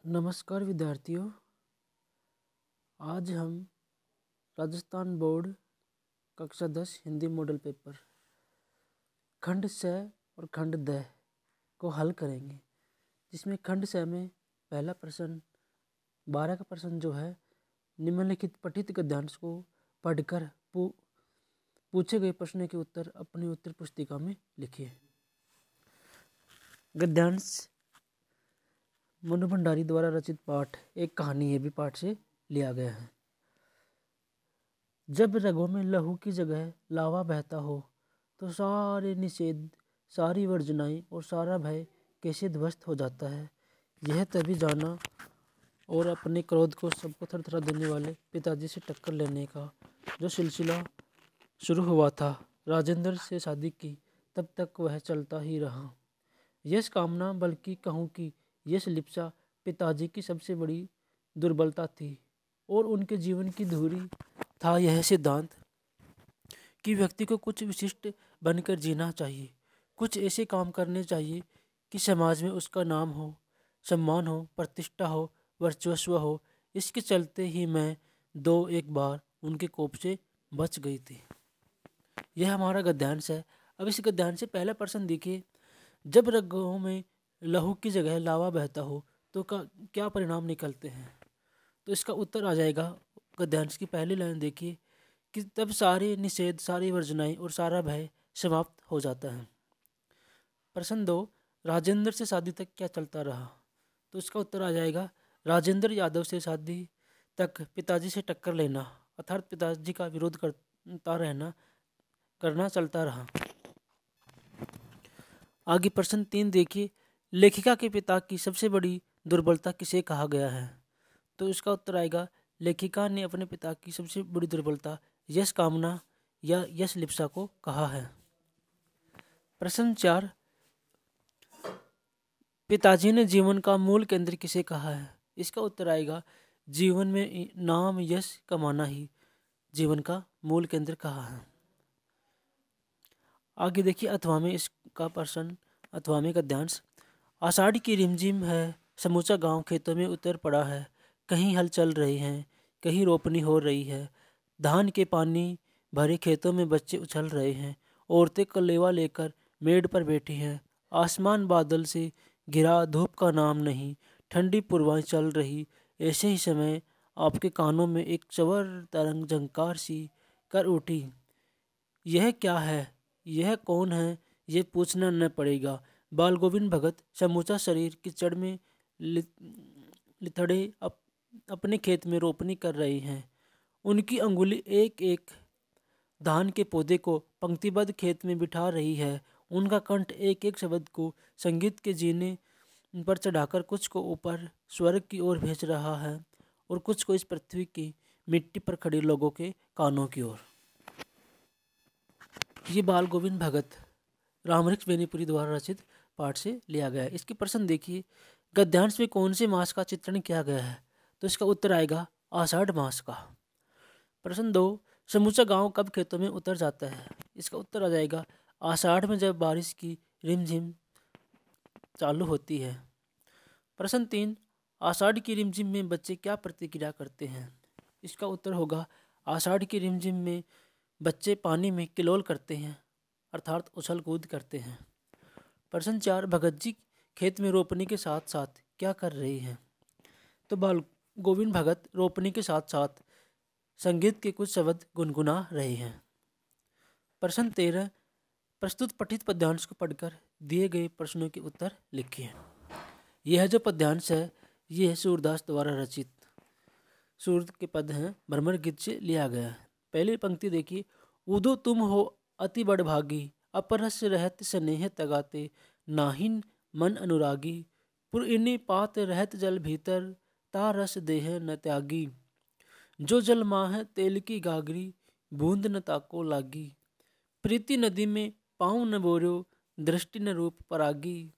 नमस्कार विद्यार्थियों। आज हम राजस्थान बोर्ड कक्षा 10 हिंदी मॉडल पेपर खंड स और खंड द को हल करेंगे, जिसमें खंड स में पहला प्रश्न 12 का प्रश्न जो है निम्नलिखित पठित गद्यांश को पढ़कर पूछे गए प्रश्न के उत्तर अपनी उत्तर पुस्तिका में लिखिए। गद्यांश मनु भंडारी द्वारा रचित पाठ एक कहानी है भी पाठ से लिया गया है। जब रगों में लहू की जगह लावा बहता हो तो सारे निषेध, सारी वर्जनाएं और सारा भय कैसे ध्वस्त हो जाता है। यह तभी जाना और अपने क्रोध को सबको थरथरा देने वाले पिताजी से टक्कर लेने का जो सिलसिला शुरू हुआ था राजेंद्र से शादी की, तब तक वह चलता ही रहा। यश कामना, बल्कि कहूँ कि यश लिप्सा पिताजी की सबसे बड़ी दुर्बलता थी और उनके जीवन की धुरी था यह सिद्धांत कि व्यक्ति को कुछ विशिष्ट बनकर जीना चाहिए, कुछ ऐसे काम करने चाहिए कि समाज में उसका नाम हो, सम्मान हो, प्रतिष्ठा हो, वर्चस्व हो। इसके चलते ही मैं एक बार उनके कोप से बच गई थी। यह हमारा गद्यांश है। अब इस गद्यांश से पहला प्रश्न देखिए। जब रगों में लहू की जगह लावा बहता हो तो क्या परिणाम निकलते हैं। तो इसका उत्तर आ जाएगा, गद्यांश की पहली लाइन देखिए कि तब सारे निषेध, सारी वर्जनाएं और सारा भय समाप्त हो जाता है। प्रश्न 2, राजेंद्र से शादी तक क्या चलता रहा। तो इसका उत्तर आ जाएगा, राजेंद्र यादव से शादी तक पिताजी से टक्कर लेना अर्थात पिताजी का विरोध करना चलता रहा। आगे प्रश्न 3 देखिए, लेखिका के पिता की सबसे बड़ी दुर्बलता किसे कहा गया है। तो इसका उत्तर आएगा, लेखिका ने अपने पिता की सबसे बड़ी दुर्बलता यश कामना या यश लिप्सा को कहा है। प्रश्न 4, पिताजी ने जीवन का मूल केंद्र किसे कहा है। इसका उत्तर आएगा, जीवन में नाम यश कमाना ही जीवन का मूल केंद्र कहा है। आगे देखिए अथवा में इसका प्रश्न, अथवा में गद्यांश। आषाढ़ की रिमझिम है, समूचा गांव खेतों में उतर पड़ा है। कहीं हल चल रहे हैं, कहीं रोपनी हो रही है। धान के पानी भरे खेतों में बच्चे उछल रहे हैं। औरतें कलेवा लेकर मेड़ पर बैठी हैं। आसमान बादल से घिरा, धूप का नाम नहीं, ठंडी पुरवाएं चल रही। ऐसे ही समय आपके कानों में एक चवर तरंग झंकार सी कर उठी। यह क्या है, यह कौन है, ये पूछना न पड़ेगा। बाल गोविंद भगत समूचा शरीर कीचड़ में लिथड़े अपने खेत में रोपनी कर रहे हैं। उनकी अंगुली एक एक धान के पौधे को पंक्तिबद्ध खेत में बिठा रही है। उनका कंठ एक एक शब्द को संगीत के जीने पर चढ़ाकर कुछ को ऊपर स्वर्ग की ओर भेज रहा है और कुछ को इस पृथ्वी की मिट्टी पर खड़े लोगों के कानों की ओर। ये बाल गोविंद भगत रामरिक्ष बेनीपुरी द्वारा रचित पाठ से लिया गया है। इसके प्रश्न देखिए, गद्यांश में कौन से मास का चित्रण किया गया है। तो इसका उत्तर आएगा, आषाढ़ मास का। प्रश्न 2, समूचा गांव कब खेतों में उतर जाता है। इसका उत्तर आ जाएगा, आषाढ़ में जब बारिश की रिमझिम चालू होती है। प्रश्न 3, आषाढ़ की रिमझिम में बच्चे क्या प्रतिक्रिया करते हैं। इसका उत्तर होगा, आषाढ़ की रिमझिम में बच्चे पानी में किलोल करते हैं अर्थात उछल कूद करते हैं। प्रश्न 4, भगत जी खेत में रोपनी के साथ साथ क्या कर रहे हैं। तो बाल गोविंद भगत रोपनी के साथ साथ संगीत के कुछ शब्द गुनगुना रहे हैं। प्रश्न 13, प्रस्तुत पठित पद्यांश को पढ़कर दिए गए प्रश्नों के उत्तर लिखिए। यह जो पद्यांश है यह सूरदास द्वारा रचित सूरत के पद हैं, भ्रमर गीत से लिया गया है। पहली पंक्ति देखिए, उदो तुम हो अति बड़भागी, अपरस रहत स्नेह तगाते, नाहिन मन अनुरागी, पुरइनी पात रहत जल भीतर, ता रस देह न त्यागी, जो जल माह तेल की गागरी, बूंद न ताको लागी, प्रीति नदी में पाँव न बोर्यो, दृष्टि न रूप परागी,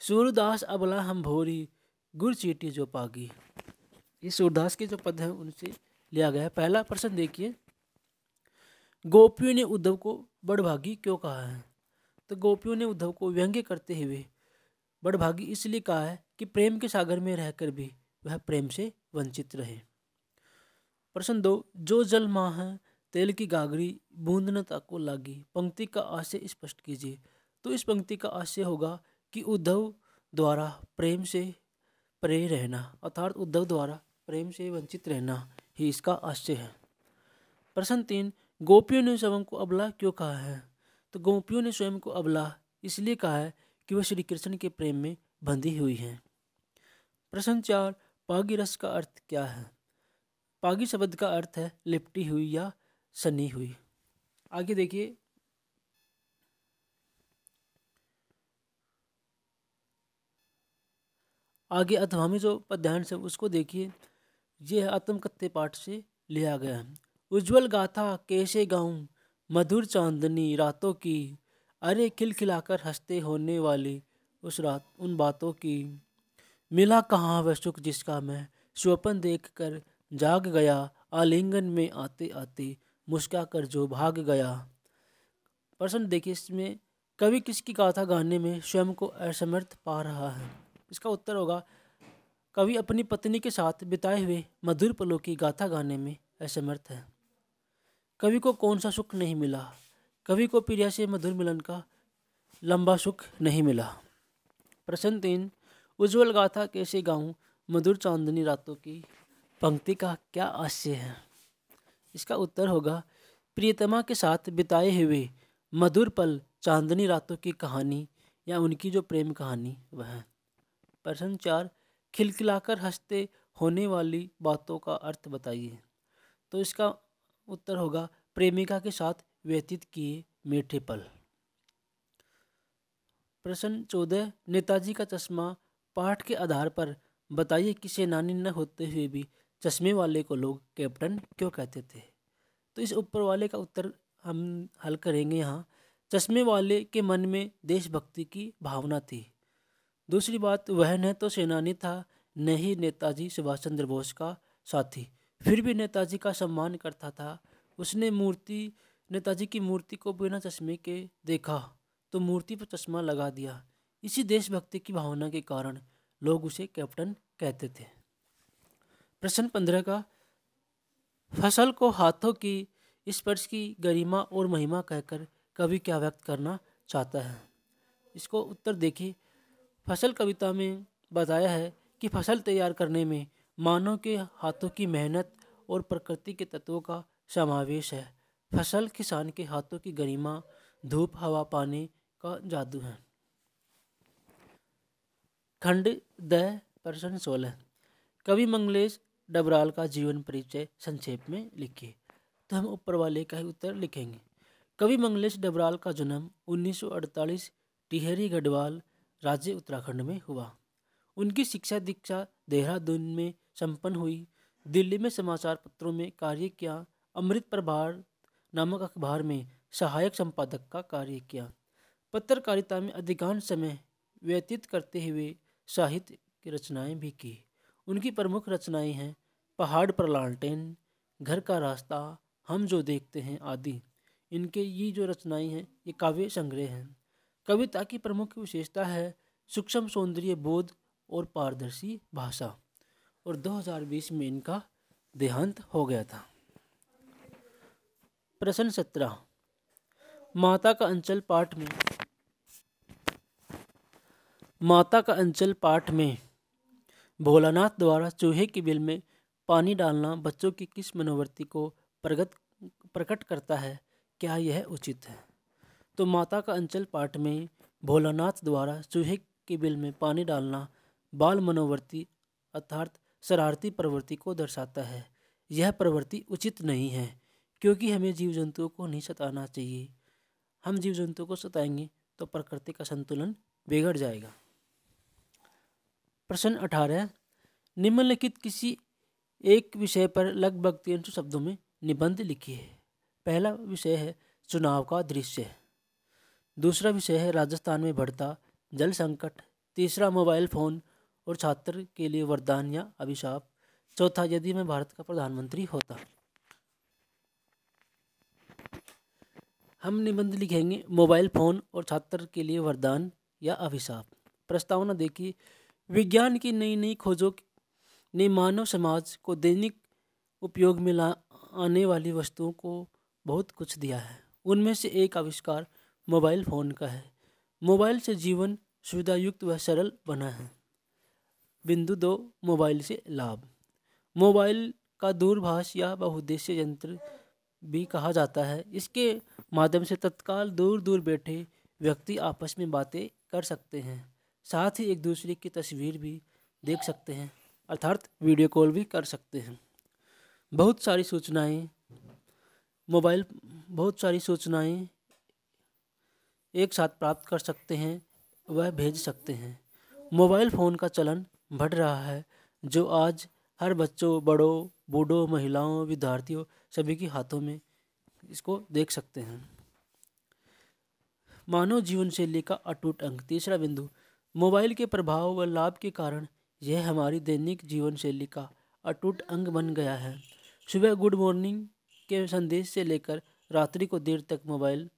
सूरदास अबला हम भोरी, गुर चीटी जो पागी। ये सूरदास के जो पद हैं उनसे लिया गया है। पहला प्रश्न देखिए, गोपियों ने उद्धव को बड़भागी क्यों कहा है। तो गोपियों ने उद्धव को व्यंग्य करते हुए बड़भागी इसलिए कहा है कि प्रेम के सागर में रहकर भी वह प्रेम से वंचित रहे। प्रश्न 2, जो जल माह तेल की गागरी बूंद न ताको लागी, पंक्ति का आशय स्पष्ट कीजिए। तो इस पंक्ति का आशय होगा कि उद्धव द्वारा प्रेम से परे रहना, अर्थात उद्धव द्वारा प्रेम से वंचित रहना ही इसका आशय है। प्रश्न 3, गोपियों ने स्वयं को अबला क्यों कहा है? तो गोपियों ने स्वयं को अबला इसलिए कहा है कि वह श्री कृष्ण के प्रेम में बंधी हुई हैं। प्रश्न 4, पागी रस का अर्थ क्या है? पागी शब्द का अर्थ है लिपटी हुई या सनी हुई। आगे देखिए, आगे अथवा में जो पद्यांश है उसको देखिए। यह आत्मकथ्य पाठ से लिया गया है। उज्ज्वल गाथा कैसे गाऊं मधुर चांदनी रातों की, अरे खिलखिलाकर हंसते होने वाली उस रात उन बातों की, मिला कहाँ वह सुख जिसका मैं स्वप्न देख कर जाग गया, आलिंगन में आते आते मुस्का कर जो भाग गया। प्रश्न देखिए, इसमें कवि किसकी गाथा गाने में स्वयं को असमर्थ पा रहा है? इसका उत्तर होगा कवि अपनी पत्नी के साथ बिताए हुए मधुर पलों की गाथा गाने में असमर्थ है। कवि को कौन सा सुख नहीं मिला? कवि को प्रिया से मधुर मिलन का लंबा सुख नहीं मिला। प्रश्न 3, उज्ज्वल गाथा कैसे गाऊं मधुर चांदनी रातों की, पंक्ति का क्या आशय है? इसका उत्तर होगा प्रियतमा के साथ बिताए हुए मधुर पल चांदनी रातों की कहानी या उनकी जो प्रेम कहानी वह है। प्रश्न 4, खिलखिलाकर हंसते होने वाली बातों का अर्थ बताइए। तो इसका उत्तर होगा प्रेमिका के साथ व्यतीत किए मीठे पल। प्रश्न 14, नेताजी का चश्मा पाठ के आधार पर बताइए कि सेनानी न होते हुए भी चश्मे वाले को लोग कैप्टन क्यों कहते थे? तो इस ऊपर वाले का उत्तर हम हल करेंगे यहाँ। चश्मे वाले के मन में देशभक्ति की भावना थी। दूसरी बात, वह न तो सेनानी था न ही नेताजी सुभाष चंद्र बोस का साथी, फिर भी नेताजी का सम्मान करता था। उसने नेताजी की मूर्ति को बिना चश्मे के देखा तो मूर्ति पर चश्मा लगा दिया। इसी देशभक्ति की भावना के कारण लोग उसे कैप्टन कहते थे। प्रश्न 15 का, फसल को हाथों की स्पर्श की गरिमा और महिमा कहकर कवि क्या व्यक्त करना चाहता है? इसको उत्तर देखिए। फसल कविता में बताया है कि फसल तैयार करने में मानव के हाथों की मेहनत और प्रकृति के तत्वों का समावेश है। फसल किसान के हाथों की गरिमा, धूप हवा पानी का जादू है। खंड द प्रश्न 16, कवि मंगलेश डबराल का जीवन परिचय संक्षेप में लिखिए। तो हम ऊपर वाले का ही उत्तर लिखेंगे। कवि मंगलेश डबराल का जन्म 1948 टिहरी गढ़वाल राज्य उत्तराखंड में हुआ। उनकी शिक्षा दीक्षा देहरादून में संपन्न हुई। दिल्ली में समाचार पत्रों में कार्य किया। अमृत प्रभार नामक अखबार में सहायक संपादक का कार्य किया। पत्रकारिता में अधिकांश समय व्यतीत करते हुए साहित्य की रचनाएं भी की। उनकी प्रमुख रचनाएं हैं पहाड़ पर लालटेन, घर का रास्ता, हम जो देखते हैं आदि। इनके ये जो रचनाएं हैं ये काव्य संग्रह हैं। कविता की प्रमुख विशेषता है सूक्ष्म सौंदर्य बोध और पारदर्शी भाषा। और 2020 में इनका देहांत हो गया था। प्रश्न 17, माता का अंचल पाठ में भोलानाथ द्वारा चूहे की बिल में पानी डालना बच्चों की किस मनोवृत्ति को प्रकट करता है? क्या यह उचित है? तो माता का अंचल पाठ में भोलानाथ द्वारा चूहे की बिल में पानी डालना बाल मनोवृत्ति अर्थात शरारती प्रवृत्ति को दर्शाता है। यह प्रवृत्ति उचित नहीं है क्योंकि हमें जीव जंतुओं को नहीं सताना चाहिए। हम जीव जंतुओं को सताएंगे तो प्रकृति का संतुलन बिगड़ जाएगा। प्रश्न 18, निम्नलिखित किसी एक विषय पर लगभग 300 शब्दों में निबंध लिखिए। पहला विषय है चुनाव का दृश्य। दूसरा विषय है राजस्थान में बढ़ता जल संकट। तीसरा मोबाइल फोन और छात्र के लिए वरदान या अभिशाप। चौथा यदि मैं भारत का प्रधानमंत्री होता। हम निबंध लिखेंगे मोबाइल फोन और छात्र के लिए वरदान या अभिशाप। प्रस्तावना देखिए। विज्ञान की नई नई खोजों ने मानव समाज को दैनिक उपयोग में आने वाली वस्तुओं को बहुत कुछ दिया है। उनमें से एक आविष्कार मोबाइल फ़ोन का है। मोबाइल से जीवन सुविधायुक्त व सरल बना है। बिंदु 2, मोबाइल से लाभ। मोबाइल का दूरभाष या बहुउद्देशीय यंत्र भी कहा जाता है। इसके माध्यम से तत्काल दूर दूर बैठे व्यक्ति आपस में बातें कर सकते हैं, साथ ही एक दूसरे की तस्वीर भी देख सकते हैं, अर्थात वीडियो कॉल भी कर सकते हैं। बहुत सारी सूचनाएं एक साथ प्राप्त कर सकते हैं, वह भेज सकते हैं। मोबाइल फ़ोन का चलन बढ़ रहा है, जो आज हर बच्चों, बड़ों, बूढ़ों, महिलाओं, विद्यार्थियों सभी के हाथों में इसको देख सकते हैं। मानव जीवन शैली का अटूट अंग। तीसरा बिंदु, मोबाइल के प्रभाव व लाभ के कारण यह हमारी दैनिक जीवन शैली का अटूट अंग बन गया है। सुबह गुड मॉर्निंग के संदेश से लेकर रात्रि को देर तक मोबाइल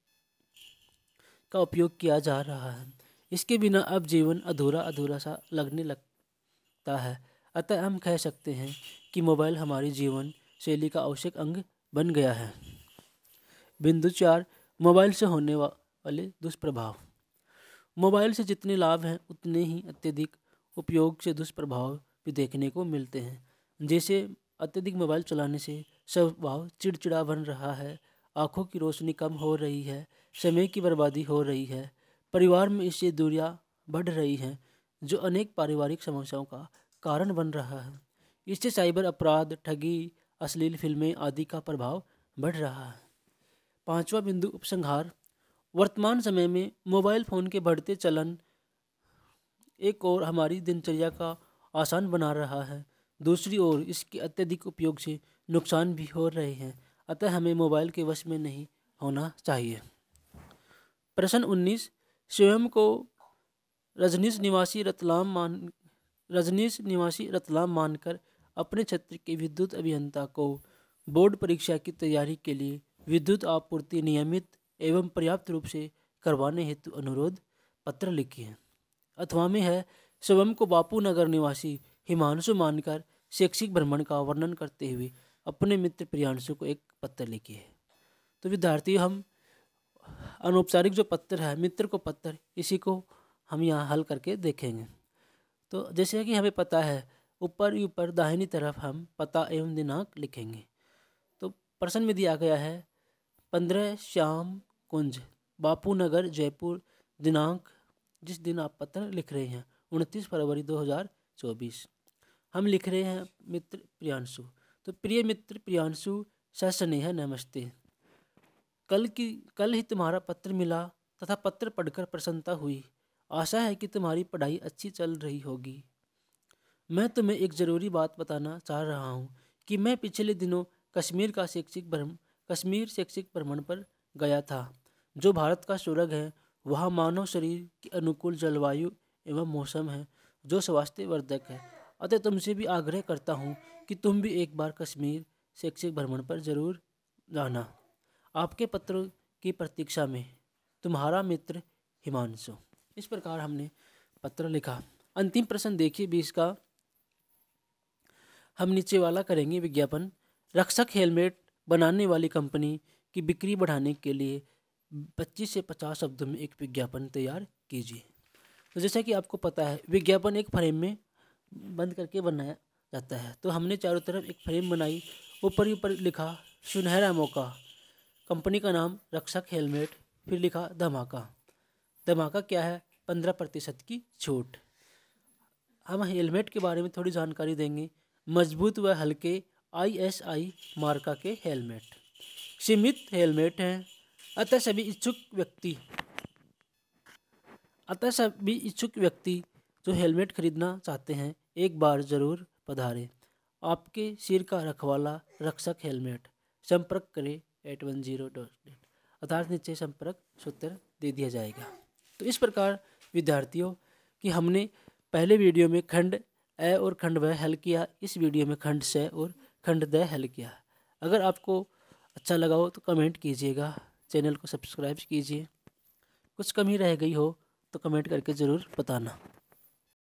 का उपयोग किया जा रहा है। इसके बिना अब जीवन अधूरा अधूरा सा लगने लगता है। अतः हम कह सकते हैं कि मोबाइल हमारी जीवन शैली का आवश्यक अंग बन गया है। बिंदु 4, मोबाइल से होने वाले दुष्प्रभाव। मोबाइल से जितने लाभ हैं उतने ही अत्यधिक उपयोग से दुष्प्रभाव भी देखने को मिलते हैं। जैसे अत्यधिक मोबाइल चलाने से स्वभाव चिड़चिड़ा बन रहा है, आँखों की रोशनी कम हो रही है, समय की बर्बादी हो रही है, परिवार में इससे दूरियां बढ़ रही हैं, जो अनेक पारिवारिक समस्याओं का कारण बन रहा है। इससे साइबर अपराध, ठगी, अश्लील फिल्में आदि का प्रभाव बढ़ रहा है। 5वां बिंदु, उपसंहार। वर्तमान समय में मोबाइल फ़ोन के बढ़ते चलन एक ओर हमारी दिनचर्या का आसान बना रहा है, दूसरी ओर इसके अत्यधिक उपयोग से नुकसान भी हो रहे हैं। अतः हमें मोबाइल के वश में नहीं होना चाहिए। प्रश्न 19, स्वयं को रजनीश निवासी रतलाम मानकर अपने क्षेत्र के विद्युत अभियंता को बोर्ड परीक्षा की तैयारी के लिए विद्युत आपूर्ति नियमित एवं पर्याप्त रूप से करवाने हेतु अनुरोध पत्र लिखिए। अथवा में है, स्वयं को बापू नगर निवासी हिमांशु मानकर शैक्षिक भ्रमण का वर्णन करते हुए अपने मित्र प्रियांशु को एक पत्र लिखिए। तो विद्यार्थियों, हम अनौपचारिक जो पत्र है, मित्र को पत्र, इसी को हम यहाँ हल करके देखेंगे। तो जैसे कि हमें पता है, ऊपर दाहिनी तरफ हम पता एवं दिनांक लिखेंगे। तो प्रश्न में दिया गया है 15 श्याम कुंज, बापू नगर, जयपुर। दिनांक जिस दिन आप पत्र लिख रहे हैं 29 फरवरी 2024। हम लिख रहे हैं मित्र प्रियांशु। तो प्रिय मित्र प्रियांशु, सस्नेह नमस्ते। कल ही तुम्हारा पत्र मिला तथा पत्र पढ़कर प्रसन्नता हुई। आशा है कि तुम्हारी पढ़ाई अच्छी चल रही होगी। मैं तुम्हें एक ज़रूरी बात बताना चाह रहा हूँ कि मैं पिछले दिनों कश्मीर शैक्षिक भ्रमण पर गया था, जो भारत का स्वर्ग है। वहाँ मानव शरीर के अनुकूल जलवायु एवं मौसम है, जो स्वास्थ्यवर्धक है। अतः तुमसे भी आग्रह करता हूँ कि तुम भी एक बार कश्मीर शैक्षिक भ्रमण पर जरूर जाना। आपके पत्र की प्रतीक्षा में, तुम्हारा मित्र हिमांशु। इस प्रकार हमने पत्र लिखा। अंतिम प्रश्न देखिए 20 का। हम नीचे वाला करेंगे विज्ञापन। रक्षक हेलमेट बनाने वाली कंपनी की बिक्री बढ़ाने के लिए 25 से 50 शब्दों में एक विज्ञापन तैयार कीजिए। तो जैसा कि आपको पता है, विज्ञापन एक फ्रेम में बंद करके बनाया जाता है। तो हमने चारों तरफ एक फ्रेम बनाई, ऊपर लिखा सुनहरा मौका, कंपनी का नाम रक्षक हेलमेट, फिर लिखा धमाका। धमाका क्या है? 15% की छूट। हम हेलमेट के बारे में थोड़ी जानकारी देंगे। मजबूत व हल्के ISI मार्का के हेलमेट, सीमित हेलमेट हैं। अतः सभी इच्छुक व्यक्ति जो हेलमेट खरीदना चाहते हैं, एक बार जरूर पधारें। आपके सिर का रखवाला रक्षक हेलमेट। संपर्क करें 810. अर्थात नीचे संपर्क सूत्र दे दिया जाएगा। तो इस प्रकार विद्यार्थियों कि हमने पहले वीडियो में खंड अ और खंड व हल किया, इस वीडियो में खंड स और खंड द हल किया। अगर आपको अच्छा लगा हो तो कमेंट कीजिएगा, चैनल को सब्सक्राइब कीजिए। कुछ कमी रह गई हो तो कमेंट करके ज़रूर बताना।